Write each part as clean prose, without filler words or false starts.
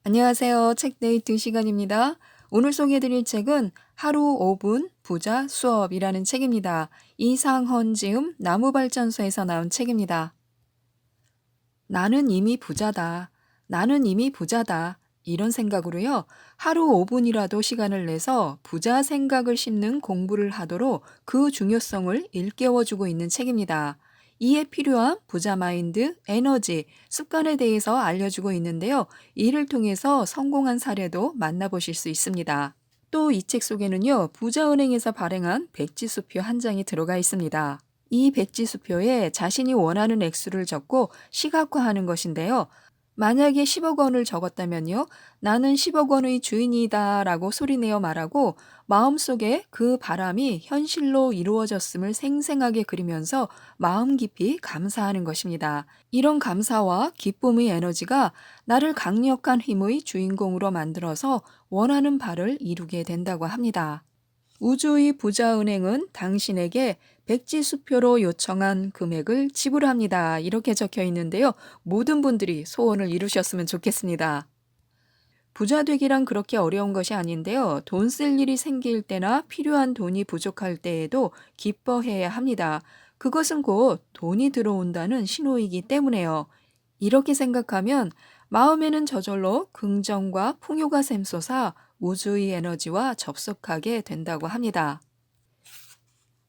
안녕하세요. 책데이트 시간입니다. 오늘 소개해드릴 책은 하루 5분 부자 수업이라는 책입니다. 이상헌 지음 나무발전소에서 나온 책입니다. 나는 이미 부자다. 나는 이미 부자다. 이런 생각으로요. 하루 5분이라도 시간을 내서 부자 생각을 심는 공부를 하도록 그 중요성을 일깨워주고 있는 책입니다. 이에 필요한 부자 마인드, 에너지, 습관에 대해서 알려주고 있는데요. 이를 통해서 성공한 사례도 만나보실 수 있습니다. 또 이 책 속에는요, 부자은행에서 발행한 백지수표 한 장이 들어가 있습니다. 이 백지수표에 자신이 원하는 액수를 적고 시각화하는 것인데요. 만약에 10억 원을 적었다면요. 나는 10억 원의 주인이다 라고 소리내어 말하고 마음속에 그 바람이 현실로 이루어졌음을 생생하게 그리면서 마음 깊이 감사하는 것입니다. 이런 감사와 기쁨의 에너지가 나를 강력한 힘의 주인공으로 만들어서 원하는 바를 이루게 된다고 합니다. 우주의 부자은행은 당신에게 백지수표로 요청한 금액을 지불합니다. 이렇게 적혀 있는데요. 모든 분들이 소원을 이루셨으면 좋겠습니다. 부자 되기란 그렇게 어려운 것이 아닌데요. 돈 쓸 일이 생길 때나 필요한 돈이 부족할 때에도 기뻐해야 합니다. 그것은 곧 돈이 들어온다는 신호이기 때문에요. 이렇게 생각하면 마음에는 저절로 긍정과 풍요가 샘솟아 우주의 에너지와 접속하게 된다고 합니다.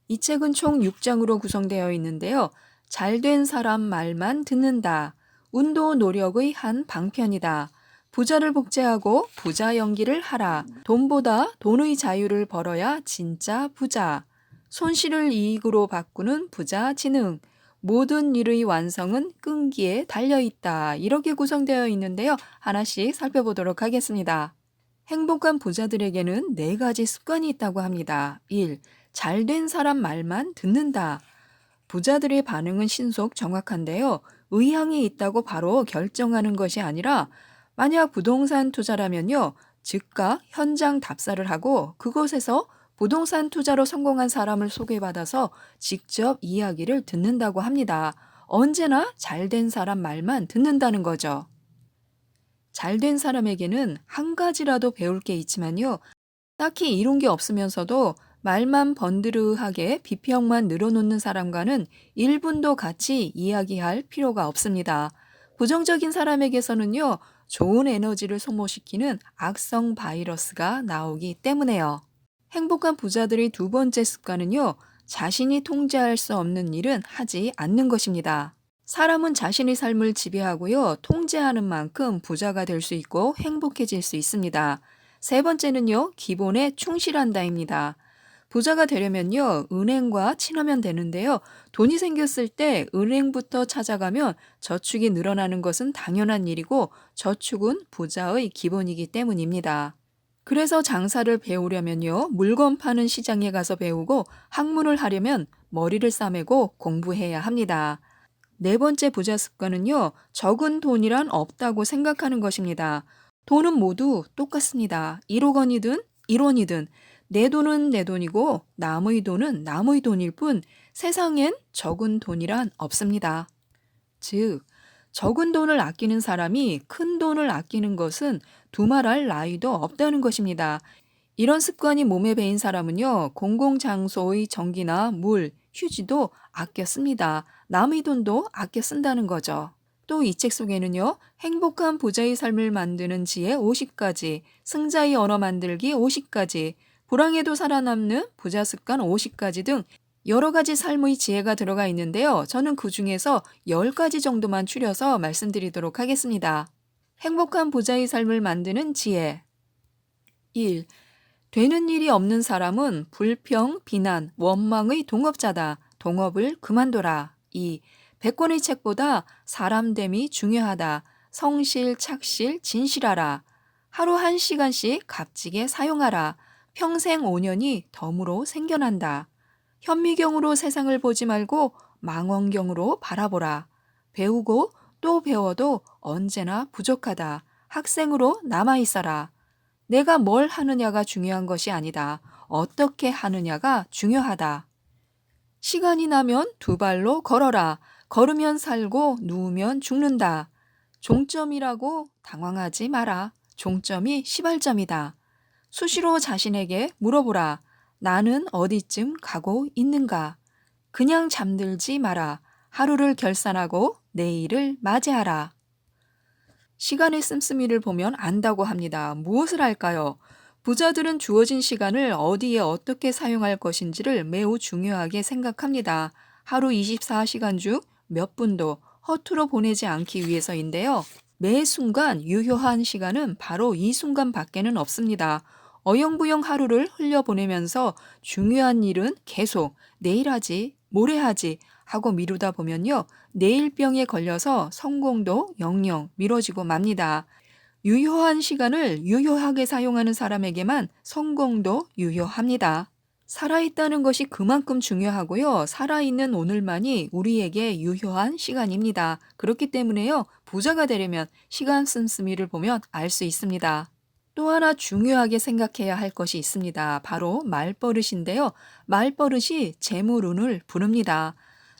이 책은 총 6장으로 구성되어 있는데요. 잘된 사람 말만 듣는다. 운도 노력의 한 방편이다. 부자를 복제하고 부자 연기를 하라. 돈보다 돈의 자유를 벌어야 진짜 부자. 손실을 이익으로 바꾸는 부자 지능. 모든 일의 완성은 끈기에 달려 있다. 이렇게 구성되어 있는데요. 하나씩 살펴보도록 하겠습니다. 행복한 부자들에게는 4가지 습관이 있다고 합니다. 1. 잘된 사람 말만 듣는다. 부자들의 반응은 신속 정확한데요. 의향이 있다고 바로 결정하는 것이 아니라 만약 부동산 투자라면요. 즉각 현장 답사를 하고 그곳에서 부동산 투자로 성공한 사람을 소개받아서 직접 이야기를 듣는다고 합니다. 언제나 잘된 사람 말만 듣는다는 거죠. 잘된 사람에게는 한 가지라도 배울 게 있지만요. 딱히 이룬 게 없으면서도 말만 번드르하게 비평만 늘어놓는 사람과는 1분도 같이 이야기할 필요가 없습니다. 부정적인 사람에게서는요, 좋은 에너지를 소모시키는 악성 바이러스가 나오기 때문에요. 행복한 부자들의 2번째 습관은요, 자신이 통제할 수 없는 일은 하지 않는 것입니다. 사람은 자신의 삶을 지배하고요, 통제하는 만큼 부자가 될 수 있고 행복해질 수 있습니다. 3번째는요, 기본에 충실한다입니다. 부자가 되려면요, 은행과 친하면 되는데요, 돈이 생겼을 때 은행부터 찾아가면 저축이 늘어나는 것은 당연한 일이고, 저축은 부자의 기본이기 때문입니다. 그래서 장사를 배우려면요, 물건 파는 시장에 가서 배우고, 학문을 하려면 머리를 싸매고 공부해야 합니다. 4번째 부자 습관은요, 적은 돈이란 없다고 생각하는 것입니다. 돈은 모두 똑같습니다. 1억 원이든 1원이든 내 돈은 내 돈이고 남의 돈은 남의 돈일 뿐 세상엔 적은 돈이란 없습니다. 즉, 적은 돈을 아끼는 사람이 큰 돈을 아끼는 것은 두말할 나위도 없다는 것입니다. 이런 습관이 몸에 배인 사람은요, 공공장소의 전기나 물, 휴지도 아껴 씁니다. 남의 돈도 아껴 쓴다는 거죠. 또 이 책 속에는요, 행복한 부자의 삶을 만드는 지혜 50가지, 승자의 언어 만들기 50가지, 불황에도 살아남는 부자 습관 50가지 등 여러 가지 삶의 지혜가 들어가 있는데요. 저는 그 중에서 10가지 정도만 추려서 말씀드리도록 하겠습니다. 행복한 부자의 삶을 만드는 지혜. 1. 되는 일이 없는 사람은 불평, 비난, 원망의 동업자다. 동업을 그만둬라. 2. 100권의 책보다 사람됨이 중요하다. 성실, 착실, 진실하라. 하루 1시간씩 값지게 사용하라. 평생 5년이 덤으로 생겨난다. 현미경으로 세상을 보지 말고 망원경으로 바라보라. 배우고 또 배워도 언제나 부족하다. 학생으로 남아있어라. 내가 뭘 하느냐가 중요한 것이 아니다. 어떻게 하느냐가 중요하다. 시간이 나면 2발로 걸어라. 걸으면 살고 누우면 죽는다. 종점이라고 당황하지 마라. 종점이 시발점이다. 수시로 자신에게 물어보라. 나는 어디쯤 가고 있는가? 그냥 잠들지 마라. 하루를 결산하고 내일을 맞이하라. 시간의 씀씀이를 보면 안다고 합니다. 무엇을 할까요? 부자들은 주어진 시간을 어디에 어떻게 사용할 것인지를 매우 중요하게 생각합니다. 하루 24시간 중 몇 분도 허투루 보내지 않기 위해서인데요. 매 순간 유효한 시간은 바로 이 순간밖에는 없습니다. 어영부영 하루를 흘려보내면서 중요한 일은 계속 내일 하지, 모레 하지 하고 미루다 보면요. 내일병에 걸려서 성공도 영영 미뤄지고 맙니다. 유효한 시간을 유효하게 사용하는 사람에게만 성공도 유효합니다. 살아있다는 것이 그만큼 중요하고요. 살아있는 오늘만이 우리에게 유효한 시간입니다. 그렇기 때문에요. 부자가 되려면 시간 씀씀이를 보면 알 수 있습니다. 또 하나 중요하게 생각해야 할 것이 있습니다. 바로 말버릇인데요. 말버릇이 재물운을 부릅니다.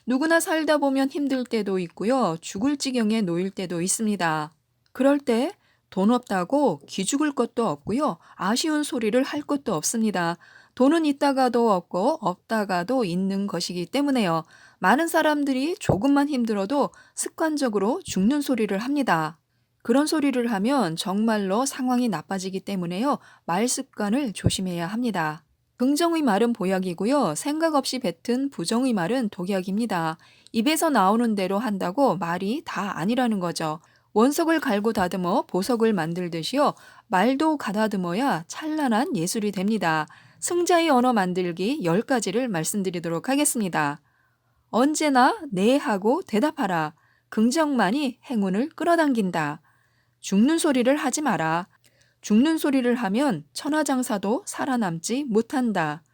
누구나 살다 보면 힘들 때도 있고요. 죽을 지경에 놓일 때도 있습니다. 그럴 때 돈 없다고 기죽을 것도 없고요. 아쉬운 소리를 할 것도 없습니다. 돈은 있다가도 없고 없다가도 있는 것이기 때문에요. 많은 사람들이 조금만 힘들어도 습관적으로 죽는 소리를 합니다. 그런 소리를 하면 정말로 상황이 나빠지기 때문에요. 말 습관을 조심해야 합니다. 긍정의 말은 보약이고요. 생각 없이 뱉은 부정의 말은 독약입니다. 입에서 나오는 대로 한다고 말이 다 아니라는 거죠. 원석을 갈고 다듬어 보석을 만들듯이요. 말도 가다듬어야 찬란한 예술이 됩니다. 승자의 언어 만들기 10가지를 말씀드리도록 하겠습니다. 언제나 네 하고 대답하라. 긍정만이 행운을 끌어당긴다. 죽는 소리를 하지 마라. 죽는 소리를 하면 천하장사도 살아남지 못한다.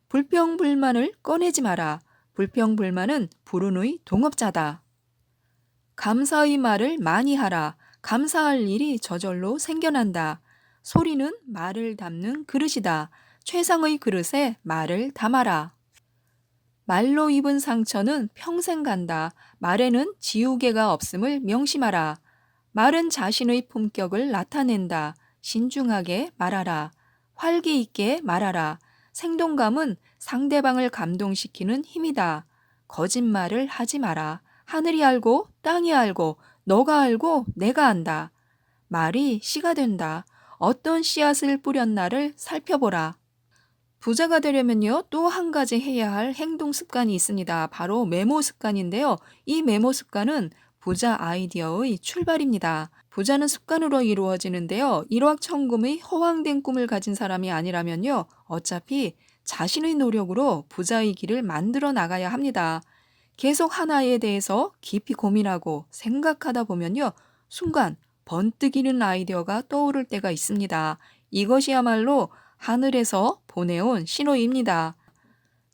불평불만을 꺼내지 마라. 불평불만은 불운의 동업자다. 감사의 말을 많이 하라. 감사할 일이 저절로 생겨난다. 소리는 말을 담는 그릇이다. 최상의 그릇에 말을 담아라. 말로 입은 상처는 평생 간다. 말에는 지우개가 없음을 명심하라. 말은 자신의 품격을 나타낸다. 신중하게 말하라. 활기 있게 말하라. 생동감은 상대방을 감동시키는 힘이다. 거짓말을 하지 마라. 하늘이 알고 땅이 알고 너가 알고 내가 안다. 말이 씨가 된다. 어떤 씨앗을 뿌렸나를 살펴보라. 부자가 되려면요, 또 한 가지 해야 할 행동 습관이 있습니다. 바로 메모 습관인데요. 이 메모 습관은 부자 아이디어의 출발입니다. 부자는 습관으로 이루어지는데요. 일확천금의 허황된 꿈을 가진 사람이 아니라면요, 어차피 자신의 노력으로 부자의 길을 만들어 나가야 합니다. 계속 하나에 대해서 깊이 고민하고 생각하다 보면요, 순간 번뜩이는 아이디어가 떠오를 때가 있습니다. 이것이야말로 하늘에서 보내온 신호입니다.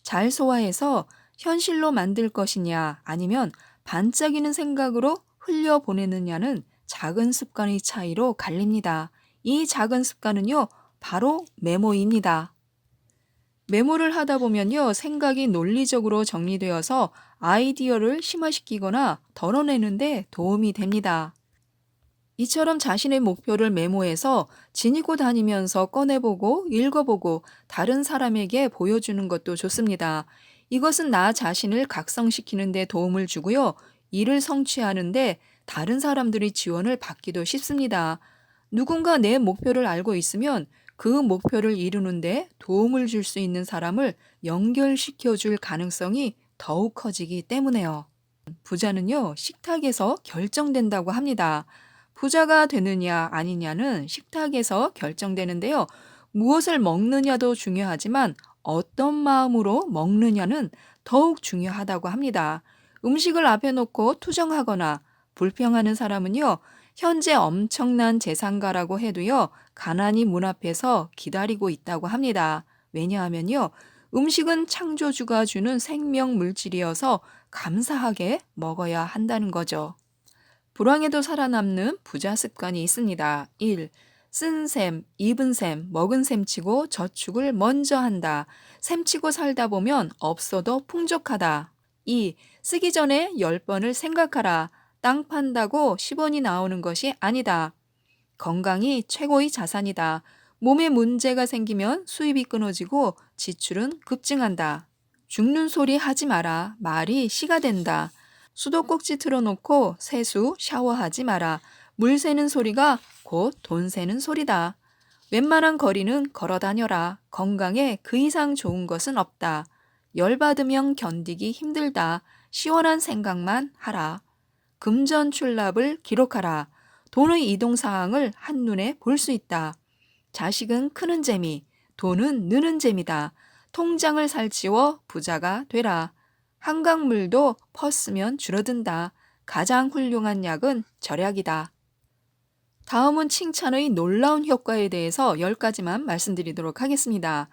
잘 소화해서 현실로 만들 것이냐 아니면 반짝이는 생각으로 흘려보내느냐는 작은 습관의 차이로 갈립니다. 이 작은 습관은요, 바로 메모입니다. 메모를 하다 보면요, 생각이 논리적으로 정리되어서 아이디어를 심화시키거나 덜어내는데 도움이 됩니다. 이처럼 자신의 목표를 메모해서 지니고 다니면서 꺼내보고 읽어보고 다른 사람에게 보여주는 것도 좋습니다. 이것은 나 자신을 각성시키는 데 도움을 주고요. 일을 성취하는데 다른 사람들의 지원을 받기도 쉽습니다. 누군가 내 목표를 알고 있으면 그 목표를 이루는데 도움을 줄 수 있는 사람을 연결시켜 줄 가능성이 더욱 커지기 때문에요. 부자는요, 식탁에서 결정된다고 합니다. 부자가 되느냐 아니냐는 식탁에서 결정되는데요. 무엇을 먹느냐도 중요하지만 어떤 마음으로 먹느냐는 더욱 중요하다고 합니다. 음식을 앞에 놓고 투정하거나 불평하는 사람은요, 현재 엄청난 재산가라고 해도요, 가난이 문 앞에서 기다리고 있다고 합니다. 왜냐하면요, 음식은 창조주가 주는 생명 물질이어서 감사하게 먹어야 한다는 거죠. 불황에도 살아남는 부자 습관이 있습니다. 1. 쓴 셈, 입은 셈, 먹은 셈치고 저축을 먼저 한다. 셈치고 살다 보면 없어도 풍족하다. 2. 쓰기 전에 10번을 생각하라. 땅 판다고 10원이 나오는 것이 아니다. 건강이 최고의 자산이다. 몸에 문제가 생기면 수입이 끊어지고 지출은 급증한다. 죽는 소리 하지 마라. 말이 씨가 된다. 수도꼭지 틀어놓고 세수, 샤워하지 마라. 물 새는 소리가 곧 돈 새는 소리다. 웬만한 거리는 걸어 다녀라. 건강에 그 이상 좋은 것은 없다. 열받으면 견디기 힘들다. 시원한 생각만 하라. 금전출납을 기록하라. 돈의 이동 사항을 한눈에 볼 수 있다. 자식은 크는 재미, 돈은 느는 재미다. 통장을 살찌워 부자가 되라. 한강물도 퍼쓰면 줄어든다. 가장 훌륭한 약은 절약이다. 다음은 칭찬의 놀라운 효과에 대해서 10가지만 말씀드리도록 하겠습니다.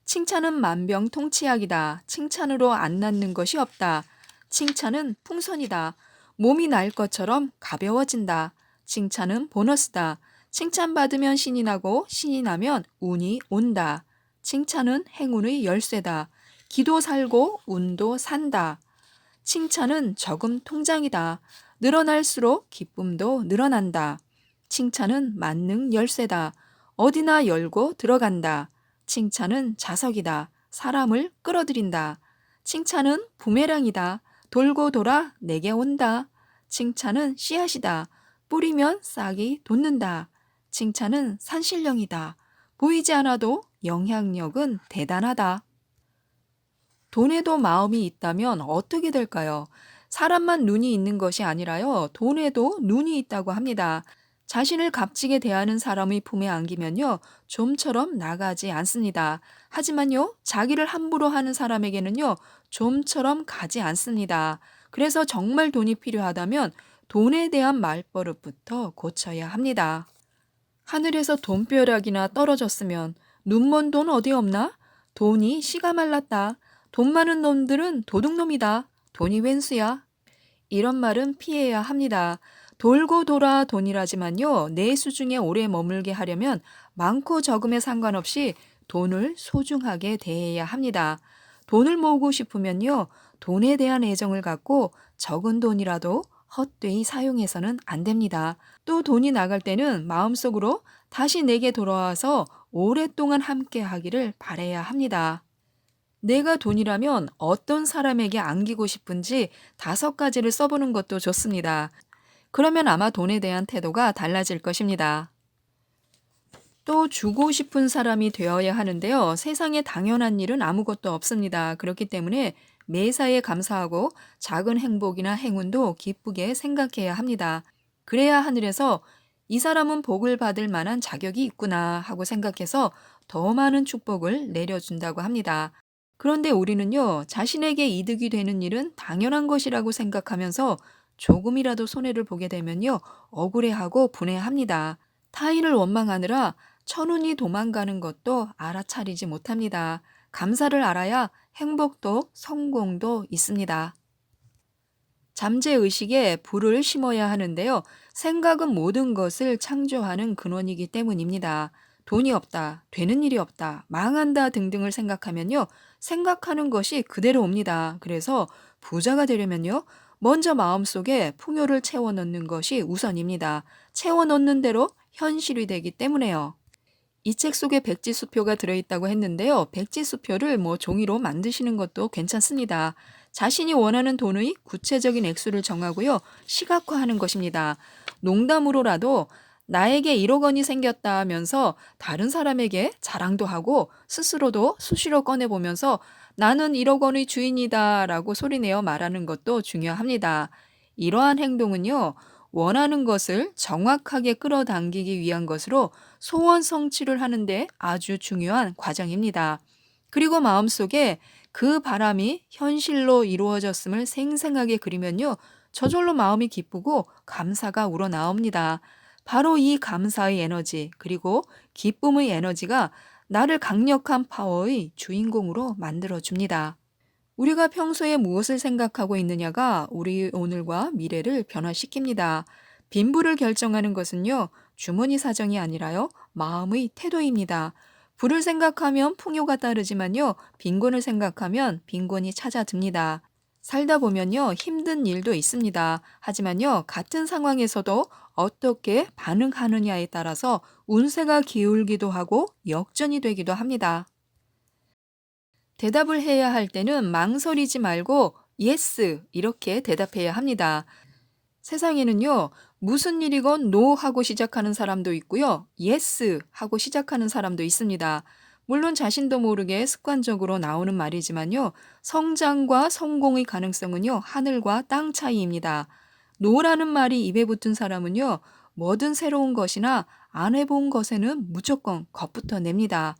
칭찬은 만병통치약이다. 칭찬으로 안 낫는 것이 없다. 칭찬은 풍선이다. 몸이 날 것처럼 가벼워진다. 칭찬은 보너스다. 칭찬받으면 신이 나고 신이 나면 운이 온다. 칭찬은 행운의 열쇠다. 기도 살고 운도 산다. 칭찬은 저금 통장이다. 늘어날수록 기쁨도 늘어난다. 칭찬은 만능 열쇠다. 어디나 열고 들어간다. 칭찬은 자석이다. 사람을 끌어들인다. 칭찬은 부메랑이다. 돌고 돌아 내게 온다. 칭찬은 씨앗이다. 뿌리면 싹이 돋는다. 칭찬은 산신령이다. 보이지 않아도 영향력은 대단하다. 돈에도 마음이 있다면 어떻게 될까요? 사람만 눈이 있는 것이 아니라요. 돈에도 눈이 있다고 합니다. 자신을 값지게 대하는 사람의 품에 안기면요. 좀처럼 나가지 않습니다. 하지만요. 자기를 함부로 하는 사람에게는요. 좀처럼 가지 않습니다. 그래서 정말 돈이 필요하다면 돈에 대한 말버릇부터 고쳐야 합니다. 하늘에서 돈벼락이나 떨어졌으면 눈먼 돈 어디 없나? 돈이 씨가 말랐다. 돈 많은 놈들은 도둑놈이다. 돈이 웬수야? 이런 말은 피해야 합니다. 돌고 돌아 돈이라지만요. 내 수중에 오래 머물게 하려면 많고 적음에 상관없이 돈을 소중하게 대해야 합니다. 돈을 모으고 싶으면요. 돈에 대한 애정을 갖고 적은 돈이라도 헛되이 사용해서는 안 됩니다. 또 돈이 나갈 때는 마음속으로 다시 내게 돌아와서 오랫동안 함께 하기를 바라야 합니다. 내가 돈이라면 어떤 사람에게 안기고 싶은지 5가지를 써보는 것도 좋습니다. 그러면 아마 돈에 대한 태도가 달라질 것입니다. 또 주고 싶은 사람이 되어야 하는데요. 세상에 당연한 일은 아무것도 없습니다. 그렇기 때문에 매사에 감사하고 작은 행복이나 행운도 기쁘게 생각해야 합니다. 그래야 하늘에서 이 사람은 복을 받을 만한 자격이 있구나 하고 생각해서 더 많은 축복을 내려준다고 합니다. 그런데 우리는요, 자신에게 이득이 되는 일은 당연한 것이라고 생각하면서 조금이라도 손해를 보게 되면요, 억울해하고 분해합니다. 타인을 원망하느라 천운이 도망가는 것도 알아차리지 못합니다. 감사를 알아야 행복도 성공도 있습니다. 잠재의식에 불을 심어야 하는데요. 생각은 모든 것을 창조하는 근원이기 때문입니다. 돈이 없다, 되는 일이 없다, 망한다 등등을 생각하면요. 생각하는 것이 그대로 옵니다. 그래서 부자가 되려면요. 먼저 마음속에 풍요를 채워넣는 것이 우선입니다. 채워넣는 대로 현실이 되기 때문에요. 이 책 속에 백지수표가 들어있다고 했는데요. 백지수표를 종이로 만드시는 것도 괜찮습니다. 자신이 원하는 돈의 구체적인 액수를 정하고요. 시각화하는 것입니다. 농담으로라도 나에게 1억 원이 생겼다 하면서 다른 사람에게 자랑도 하고 스스로도 수시로 꺼내보면서 나는 1억 원의 주인이다 라고 소리내어 말하는 것도 중요합니다. 이러한 행동은요. 원하는 것을 정확하게 끌어당기기 위한 것으로 소원 성취를 하는데 아주 중요한 과정입니다. 그리고 마음속에 그 바람이 현실로 이루어졌음을 생생하게 그리면요. 저절로 마음이 기쁘고 감사가 우러나옵니다. 바로 이 감사의 에너지 그리고 기쁨의 에너지가 나를 강력한 파워의 주인공으로 만들어줍니다. 우리가 평소에 무엇을 생각하고 있느냐가 우리 오늘과 미래를 변화시킵니다. 빈부를 결정하는 것은요, 주머니 사정이 아니라요, 마음의 태도입니다. 부를 생각하면 풍요가 따르지만요, 빈곤을 생각하면 빈곤이 찾아듭니다. 살다 보면요, 힘든 일도 있습니다. 하지만요, 같은 상황에서도 어떻게 반응하느냐에 따라서 운세가 기울기도 하고 역전이 되기도 합니다. 대답을 해야 할 때는 망설이지 말고 yes 이렇게 대답해야 합니다. 세상에는요, 무슨 일이건 no 하고 시작하는 사람도 있고요, yes 하고 시작하는 사람도 있습니다. 물론 자신도 모르게 습관적으로 나오는 말이지만요, 성장과 성공의 가능성은요, 하늘과 땅 차이입니다. no라는 말이 입에 붙은 사람은요, 뭐든 새로운 것이나 안 해본 것에는 무조건 겁부터 냅니다.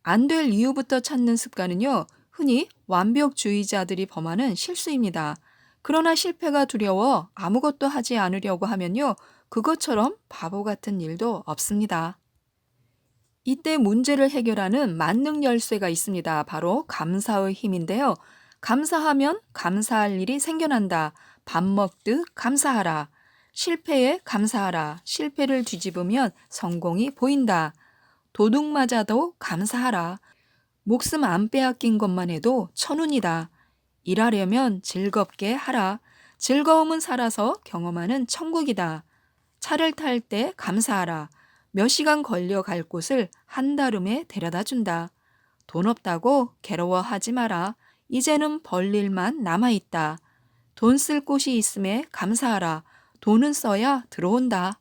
안 될 이유부터 찾는 습관은요, 흔히 완벽주의자들이 범하는 실수입니다. 그러나 실패가 두려워 아무것도 하지 않으려고 하면요, 그것처럼 바보 같은 일도 없습니다. 이때 문제를 해결하는 만능 열쇠가 있습니다. 바로 감사의 힘인데요. 감사하면 감사할 일이 생겨난다. 밥 먹듯 감사하라. 실패에 감사하라. 실패를 뒤집으면 성공이 보인다. 도둑 맞아도 감사하라. 목숨 안 빼앗긴 것만 해도 천운이다. 일하려면 즐겁게 하라. 즐거움은 살아서 경험하는 천국이다. 차를 탈 때 감사하라. 몇 시간 걸려 갈 곳을 한달음에 데려다 준다. 돈 없다고 괴로워하지 마라. 이제는 벌 일만 남아있다. 돈 쓸 곳이 있음에 감사하라. 돈은 써야 들어온다.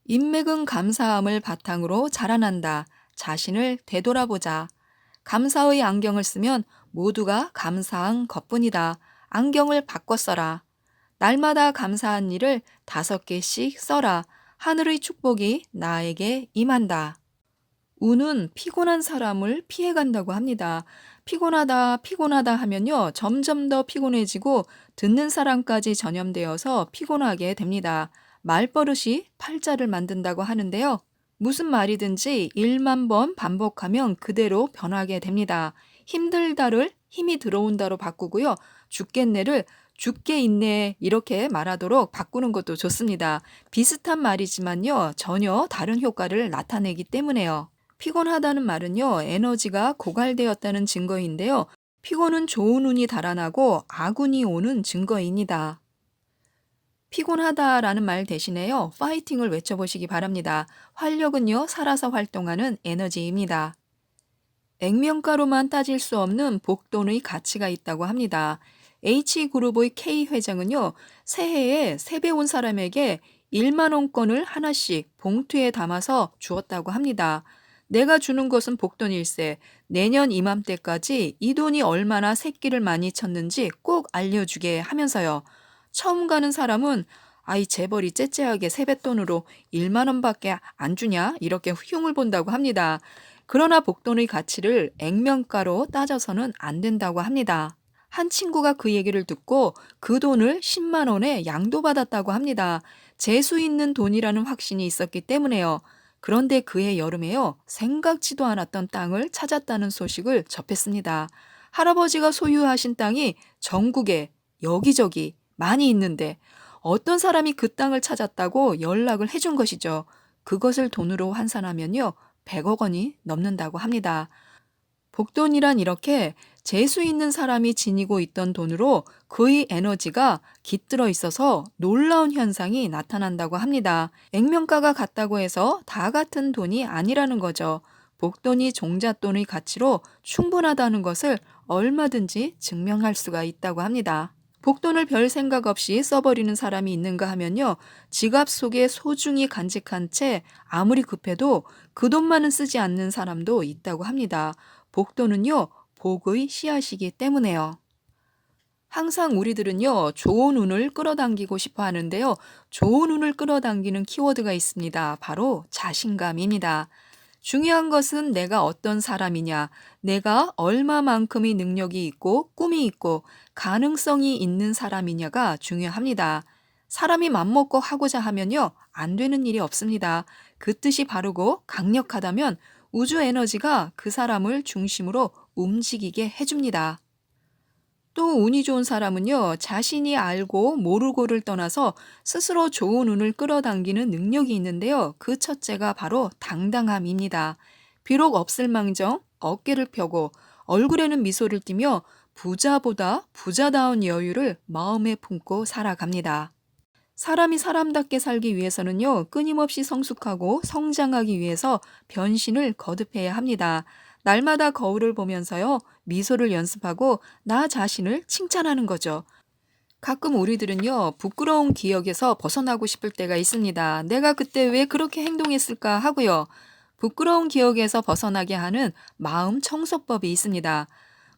인맥은 감사함을 바탕으로 자라난다. 자신을 되돌아보자. 감사의 안경을 쓰면 모두가 감사한 것뿐이다. 안경을 바꿔 써라. 날마다 감사한 일을 5개씩 써라. 하늘의 축복이 나에게 임한다. 운은 피곤한 사람을 피해간다고 합니다. 피곤하다, 피곤하다 하면요, 점점 더 피곤해지고 듣는 사람까지 전염되어서 피곤하게 됩니다. 말버릇이 팔자를 만든다고 하는데요. 무슨 말이든지 1만 번 반복하면 그대로 변하게 됩니다. 힘들다를 힘이 들어온다로 바꾸고요. 죽겠네를 죽게 있네 이렇게 말하도록 바꾸는 것도 좋습니다. 비슷한 말이지만요, 전혀 다른 효과를 나타내기 때문에요. 피곤하다는 말은요, 에너지가 고갈되었다는 증거인데요. 피곤은 좋은 운이 달아나고 악운이 오는 증거입니다. 피곤하다라는 말 대신에요, 파이팅을 외쳐보시기 바랍니다. 활력은요, 살아서 활동하는 에너지입니다. 액면가로만 따질 수 없는 복돈의 가치가 있다고 합니다. H그룹의 K 회장은요, 새해에 세배 온 사람에게 1만 원권을 하나씩 봉투에 담아서 주었다고 합니다. 내가 주는 것은 복돈일세. 내년 이맘때까지 이 돈이 얼마나 새끼를 많이 쳤는지 꼭 알려주게 하면서요. 처음 가는 사람은 아이 재벌이 째째하게 세뱃돈으로 1만 원밖에 안 주냐? 이렇게 흉을 본다고 합니다. 그러나 복돈의 가치를 액면가로 따져서는 안 된다고 합니다. 한 친구가 그 얘기를 듣고 그 돈을 10만 원에 양도받았다고 합니다. 재수 있는 돈이라는 확신이 있었기 때문에요. 그런데 그해 여름에요, 생각지도 않았던 땅을 찾았다는 소식을 접했습니다. 할아버지가 소유하신 땅이 전국에 여기저기 많이 있는데 어떤 사람이 그 땅을 찾았다고 연락을 해준 것이죠. 그것을 돈으로 환산하면요, 100억 원이 넘는다고 합니다. 복돈이란 이렇게 재수 있는 사람이 지니고 있던 돈으로 그의 에너지가 깃들어 있어서 놀라운 현상이 나타난다고 합니다. 액면가가 같다고 해서 다 같은 돈이 아니라는 거죠. 복돈이 종잣돈의 가치로 충분하다는 것을 얼마든지 증명할 수가 있다고 합니다. 복돈을 별 생각 없이 써버리는 사람이 있는가 하면요, 지갑 속에 소중히 간직한 채 아무리 급해도 그 돈만은 쓰지 않는 사람도 있다고 합니다. 복돈은요, 복의 씨앗이기 때문에요. 항상 우리들은요, 좋은 운을 끌어당기고 싶어 하는데요, 좋은 운을 끌어당기는 키워드가 있습니다. 바로 자신감입니다. 중요한 것은 내가 어떤 사람이냐, 내가 얼마만큼의 능력이 있고 꿈이 있고 가능성이 있는 사람이냐가 중요합니다. 사람이 맘먹고 하고자 하면요, 안 되는 일이 없습니다. 그 뜻이 바르고 강력하다면 우주 에너지가 그 사람을 중심으로 움직이게 해줍니다. 또 운이 좋은 사람은요, 자신이 알고 모르고를 떠나서 스스로 좋은 운을 끌어당기는 능력이 있는데요. 그 첫째가 바로 당당함입니다. 비록 없을망정 어깨를 펴고 얼굴에는 미소를 띠며 부자보다 부자다운 여유를 마음에 품고 살아갑니다. 사람이 사람답게 살기 위해서는요, 끊임없이 성숙하고 성장하기 위해서 변신을 거듭해야 합니다. 날마다 거울을 보면서요, 미소를 연습하고 나 자신을 칭찬하는 거죠. 가끔 우리들은요, 부끄러운 기억에서 벗어나고 싶을 때가 있습니다. 내가 그때 왜 그렇게 행동했을까 하고요. 부끄러운 기억에서 벗어나게 하는 마음 청소법이 있습니다.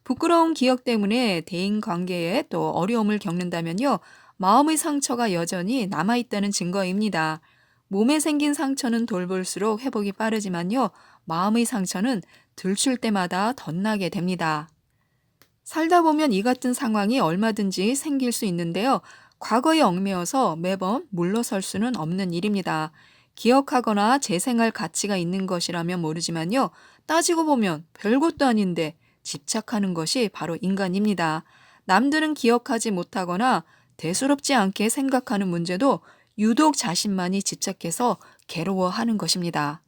부끄러운 기억 때문에 대인 관계에 또 어려움을 겪는다면요, 마음의 상처가 여전히 남아있다는 증거입니다. 몸에 생긴 상처는 돌볼수록 회복이 빠르지만요, 마음의 상처는 들출 때마다 덧나게 됩니다. 살다 보면 이 같은 상황이 얼마든지 생길 수 있는데요. 과거에 얽매여서 매번 물러설 수는 없는 일입니다. 기억하거나 재생할 가치가 있는 것이라면 모르지만요. 따지고 보면 별것도 아닌데 집착하는 것이 바로 인간입니다. 남들은 기억하지 못하거나 대수롭지 않게 생각하는 문제도 유독 자신만이 집착해서 괴로워하는 것입니다.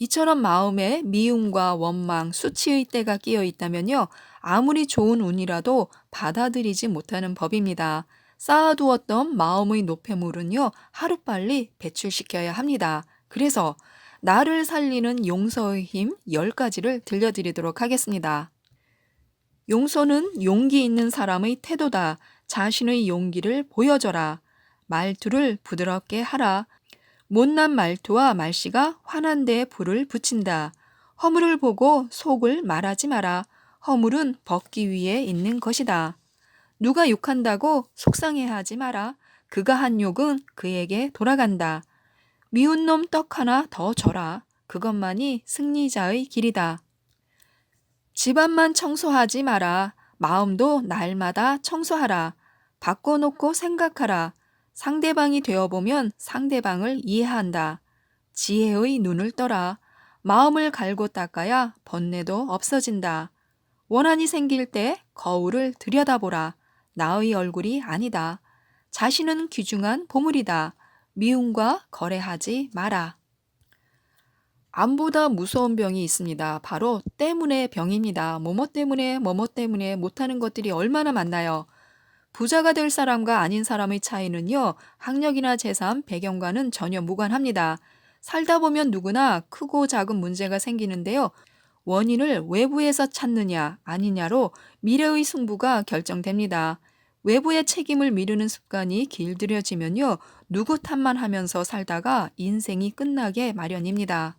이처럼 마음에 미움과 원망, 수치의 때가 끼어 있다면요. 아무리 좋은 운이라도 받아들이지 못하는 법입니다. 쌓아두었던 마음의 노폐물은요. 하루빨리 배출시켜야 합니다. 그래서 나를 살리는 용서의 힘 10가지를 들려드리도록 하겠습니다. 용서는 용기 있는 사람의 태도다. 자신의 용기를 보여줘라. 말투를 부드럽게 하라. 못난 말투와 말씨가 화난 데에 불을 붙인다. 허물을 보고 속을 말하지 마라. 허물은 벗기 위해 있는 것이다. 누가 욕한다고 속상해하지 마라. 그가 한 욕은 그에게 돌아간다. 미운 놈 떡 하나 더 줘라. 그것만이 승리자의 길이다. 집안만 청소하지 마라. 마음도 날마다 청소하라. 바꿔놓고 생각하라. 상대방이 되어보면 상대방을 이해한다. 지혜의 눈을 떠라. 마음을 갈고 닦아야 번뇌도 없어진다. 원한이 생길 때 거울을 들여다보라. 나의 얼굴이 아니다. 자신은 귀중한 보물이다. 미움과 거래하지 마라. 암보다 무서운 병이 있습니다. 바로 때문에 병입니다. 뭐뭐 때문에 못하는 것들이 얼마나 많나요? 부자가 될 사람과 아닌 사람의 차이는요, 학력이나 재산, 배경과는 전혀 무관합니다. 살다 보면 누구나 크고 작은 문제가 생기는데요. 원인을 외부에서 찾느냐, 아니냐로 미래의 승부가 결정됩니다. 외부의 책임을 미루는 습관이 길들여지면요, 누구 탓만 하면서 살다가 인생이 끝나게 마련입니다.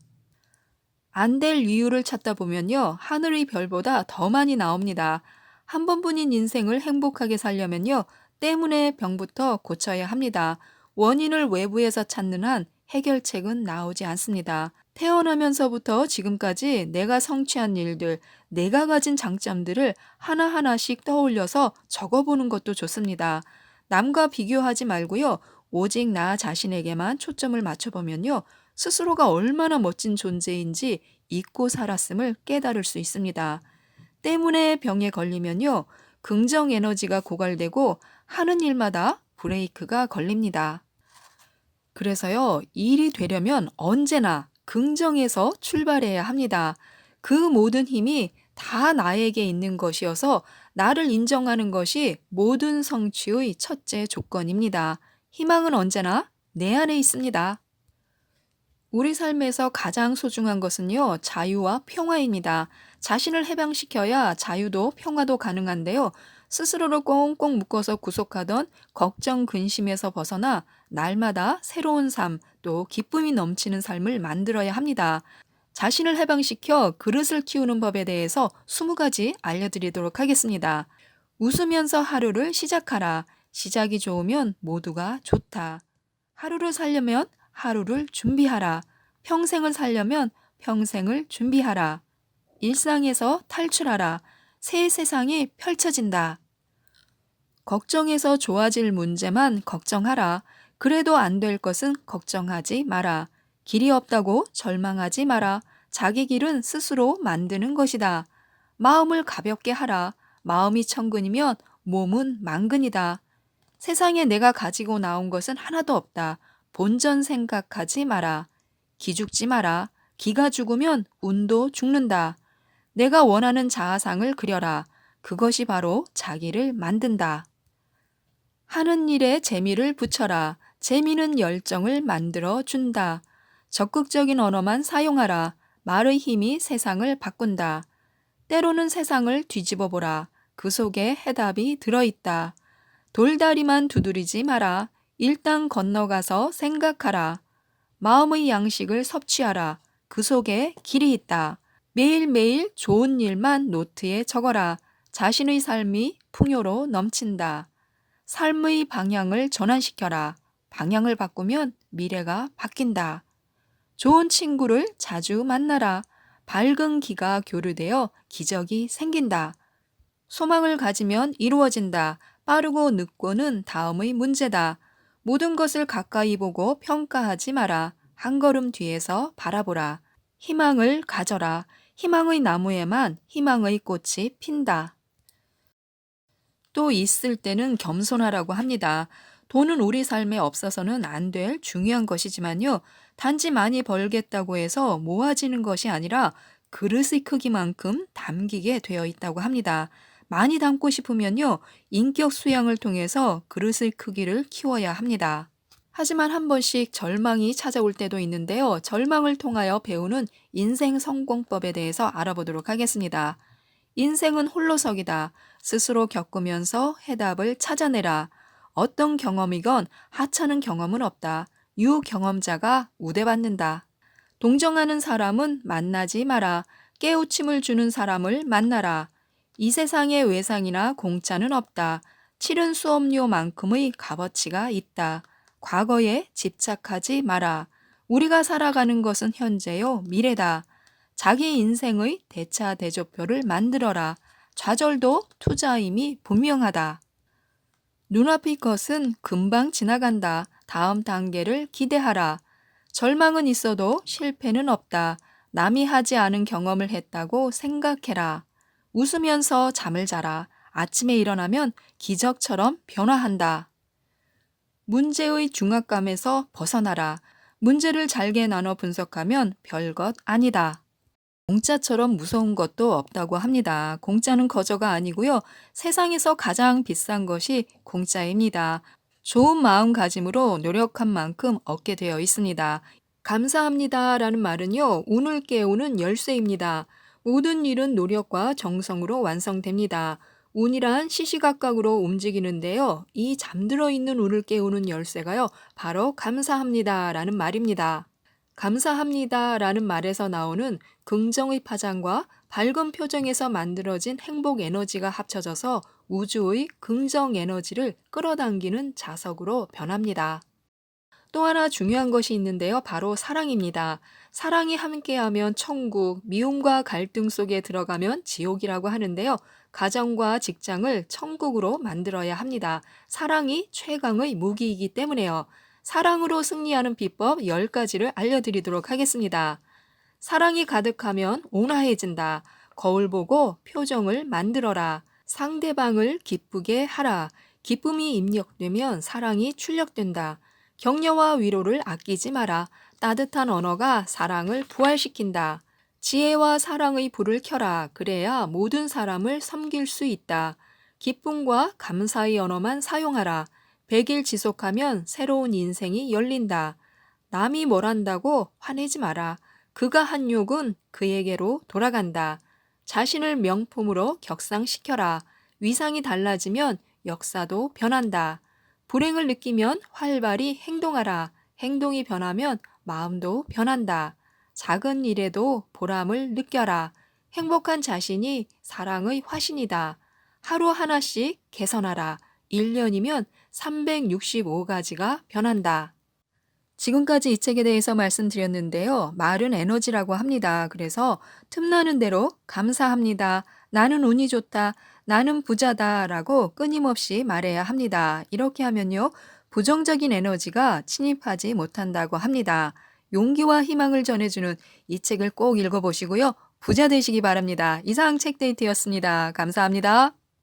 안 될 이유를 찾다 보면요, 하늘의 별보다 더 많이 나옵니다. 한 번뿐인 인생을 행복하게 살려면요, 때문에 병부터 고쳐야 합니다. 원인을 외부에서 찾는 한 해결책은 나오지 않습니다. 태어나면서부터 지금까지 내가 성취한 일들, 내가 가진 장점들을 하나하나씩 떠올려서 적어보는 것도 좋습니다. 남과 비교하지 말고요, 오직 나 자신에게만 초점을 맞춰보면요, 스스로가 얼마나 멋진 존재인지 잊고 살았음을 깨달을 수 있습니다. 때문에 병에 걸리면요, 긍정 에너지가 고갈되고 하는 일마다 브레이크가 걸립니다. 그래서요, 일이 되려면 언제나 긍정에서 출발해야 합니다. 그 모든 힘이 다 나에게 있는 것이어서 나를 인정하는 것이 모든 성취의 첫째 조건입니다. 희망은 언제나 내 안에 있습니다. 우리 삶에서 가장 소중한 것은요, 자유와 평화입니다. 자신을 해방시켜야 자유도 평화도 가능한데요. 스스로를 꽁꽁 묶어서 구속하던 걱정, 근심에서 벗어나 날마다 새로운 삶, 또 기쁨이 넘치는 삶을 만들어야 합니다. 자신을 해방시켜 그릇을 키우는 법에 대해서 20가지 알려드리도록 하겠습니다. 웃으면서 하루를 시작하라. 시작이 좋으면 모두가 좋다. 하루를 살려면 하루를 준비하라. 평생을 살려면 평생을 준비하라. 일상에서 탈출하라. 새 세상이 펼쳐진다. 걱정해서 좋아질 문제만 걱정하라. 그래도 안 될 것은 걱정하지 마라. 길이 없다고 절망하지 마라. 자기 길은 스스로 만드는 것이다. 마음을 가볍게 하라. 마음이 천근이면 몸은 만근이다. 세상에 내가 가지고 나온 것은 하나도 없다. 본전 생각하지 마라. 기죽지 마라. 기가 죽으면 운도 죽는다. 내가 원하는 자아상을 그려라. 그것이 바로 자기를 만든다. 하는 일에 재미를 붙여라. 재미는 열정을 만들어 준다. 적극적인 언어만 사용하라. 말의 힘이 세상을 바꾼다. 때로는 세상을 뒤집어 보라. 그 속에 해답이 들어있다. 돌다리만 두드리지 마라. 일단 건너가서 생각하라. 마음의 양식을 섭취하라. 그 속에 길이 있다. 매일매일 좋은 일만 노트에 적어라. 자신의 삶이 풍요로 넘친다. 삶의 방향을 전환시켜라. 방향을 바꾸면 미래가 바뀐다. 좋은 친구를 자주 만나라. 밝은 기가 교류되어 기적이 생긴다. 소망을 가지면 이루어진다. 빠르고 늦고는 다음의 문제다. 모든 것을 가까이 보고 평가하지 마라. 한 걸음 뒤에서 바라보라. 희망을 가져라. 희망의 나무에만 희망의 꽃이 핀다. 또 있을 때는 겸손하라고 합니다. 돈은 우리 삶에 없어서는 안 될 중요한 것이지만요. 단지 많이 벌겠다고 해서 모아지는 것이 아니라 그릇의 크기만큼 담기게 되어 있다고 합니다. 많이 담고 싶으면요. 인격 수양을 통해서 그릇의 크기를 키워야 합니다. 하지만 한 번씩 절망이 찾아올 때도 있는데요. 절망을 통하여 배우는 인생 성공법에 대해서 알아보도록 하겠습니다. 인생은 홀로서기다. 스스로 겪으면서 해답을 찾아내라. 어떤 경험이건 하찮은 경험은 없다. 유경험자가 우대받는다. 동정하는 사람은 만나지 마라. 깨우침을 주는 사람을 만나라. 이 세상에 외상이나 공짜는 없다. 치른 수업료만큼의 값어치가 있다. 과거에 집착하지 마라. 우리가 살아가는 것은 현재요, 미래다. 자기 인생의 대차대조표를 만들어라. 좌절도 투자임이 분명하다. 눈앞의 것은 금방 지나간다. 다음 단계를 기대하라. 절망은 있어도 실패는 없다. 남이 하지 않은 경험을 했다고 생각해라. 웃으면서 잠을 자라. 아침에 일어나면 기적처럼 변화한다. 문제의 중압감에서 벗어나라. 문제를 잘게 나눠 분석하면 별것 아니다. 공짜처럼 무서운 것도 없다고 합니다. 공짜는 거저가 아니고요. 세상에서 가장 비싼 것이 공짜입니다. 좋은 마음가짐으로 노력한 만큼 얻게 되어 있습니다. 감사합니다 라는 말은요. 운을 깨우는 열쇠입니다. 모든 일은 노력과 정성으로 완성됩니다. 운이란 시시각각으로 움직이는데요. 이 잠들어 있는 운을 깨우는 열쇠가요. 바로 감사합니다 라는 말입니다. 감사합니다 라는 말에서 나오는 긍정의 파장과 밝은 표정에서 만들어진 행복 에너지가 합쳐져서 우주의 긍정 에너지를 끌어당기는 자석으로 변합니다. 또 하나 중요한 것이 있는데요. 바로 사랑입니다. 사랑이 함께하면 천국, 미움과 갈등 속에 들어가면 지옥이라고 하는데요. 가정과 직장을 천국으로 만들어야 합니다. 사랑이 최강의 무기이기 때문에요. 사랑으로 승리하는 비법 10가지를 알려드리도록 하겠습니다. 사랑이 가득하면 온화해진다. 거울 보고 표정을 만들어라. 상대방을 기쁘게 하라. 기쁨이 입력되면 사랑이 출력된다. 격려와 위로를 아끼지 마라. 따뜻한 언어가 사랑을 부활시킨다. 지혜와 사랑의 불을 켜라. 그래야 모든 사람을 섬길 수 있다. 기쁨과 감사의 언어만 사용하라. 100일 지속하면 새로운 인생이 열린다. 남이 뭘 한다고 화내지 마라. 그가 한 욕은 그에게로 돌아간다. 자신을 명품으로 격상시켜라. 위상이 달라지면 역사도 변한다. 불행을 느끼면 활발히 행동하라. 행동이 변하면 마음도 변한다. 작은 일에도 보람을 느껴라. 행복한 자신이 사랑의 화신이다. 하루 하나씩 개선하라. 1년이면 365가지가 변한다. 지금까지 이 책에 대해서 말씀드렸는데요. 말은 에너지라고 합니다. 그래서 틈나는 대로 감사합니다. 나는 운이 좋다. 나는 부자다. 라고 끊임없이 말해야 합니다. 이렇게 하면요. 부정적인 에너지가 침입하지 못한다고 합니다. 용기와 희망을 전해주는 이 책을 꼭 읽어보시고요. 부자 되시기 바랍니다. 이상 책데이트였습니다. 감사합니다.